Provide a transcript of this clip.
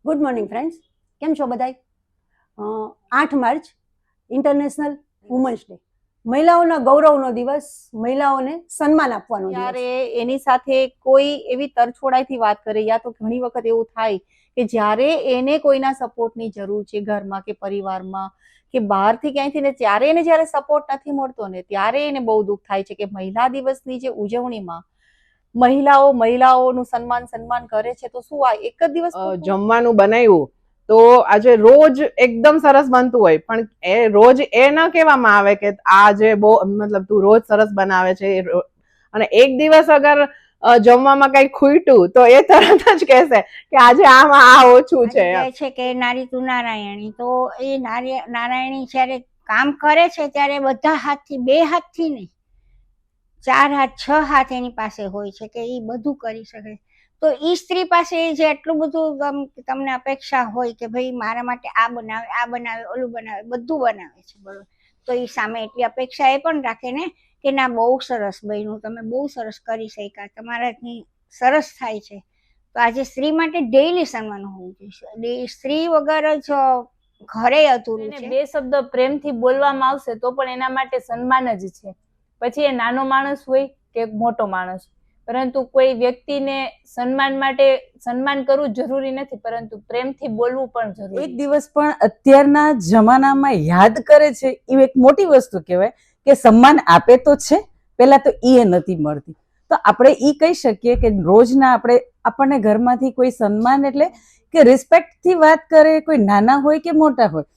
Good morning friends, કેમ છો બધાય? 8 માર્ચ ઇન્ટરનેશનલ વુમન્સ ડે, મહિલાઓના ગૌરવનો દિવસ, મહિલાઓને સન્માન આપવાનો દિવસ. ત્યારે એની સાથે કોઈ એવી તરછોડાઈથી વાત કરે, યા તો ઘણી વખત એવું થાય કે જ્યારે એને કોઈના સપોર્ટની જરૂર છે ઘરમાં કે પરિવારમાં કે બહારથી ક્યાંયથી ને ત્યારે એને જ્યારે સપોર્ટ નથી મળતો ને ત્યારે એને બહુ દુઃખ થાય છે કે મહિલા દિવસની જે ઉજવણીમાં મહિલાઓનું સન્માન કરે છે તો શું આ એક જ દિવસ જમવાનું બનાવ્યું તો આજે રોજ એકદમ સરસ બનતું હોય પણ એ રોજ એ ન કહેવામાં આવે કે આજે બહુ મતલબ તું રોજ સરસ બનાવે છે અને એક દિવસ અગર જમવામાં કઈ ખૂટ્યું તો એ તરત જ કહેશે કે આજે આમાં આ ઓછું છે. કહે છે કે નારી તું નારાયણી, તો એ નારાયણી જ્યારે કામ કરે છે ત્યારે બધા હાથથી, બે હાથથી નહીં, 4 હાથ 6 હાથ એની પાસે હોય છે કે એ બધું કરી શકે. તો એ સ્ત્રી પાસે જે એટલું બધું તમને અપેક્ષા હોય કે ભાઈ મારા માટે આ બનાવે ઓલું બનાવે, બધું બનાવે છે, બરોબર, તો એ સામે એટલી અપેક્ષા એ પણ રાખે ને કે ના બહુ સરસ બન્યું, તમે બહુ સરસ કરી શક્યા, તમારાથી સરસ થાય છે. તો આજે સ્ત્રી માટે ડેઈલી સન્માન હોવું જોઈએ. સ્ત્રી વગર જ ઘરે અધૂરું છે. બે શબ્દ પ્રેમથી બોલવામાં આવશે તો પણ એના માટે સન્માન જ છે. પછી એ નાનો માણસ હોય કે મોટો માણસ, પરંતુ કોઈ વ્યક્તિને સન્માન કરવું જરૂરી નથી, પરંતુ પ્રેમથી બોલવું પણ જરૂરી. એક દિવસ પણ અત્યારના જમાનામાં યાદ કરે છે એ એક મોટી વસ્તુ કહેવાય કે સન્માન આપે તો છે, પહેલા તો એ નથી મળતી. તો આપણે એ કહી શકીએ કે રોજના આપણને ઘરમાંથી કોઈ સન્માન એટલે કે રિસ્પેક્ટથી વાત કરે, કોઈ નાના હોય કે મોટા હોય,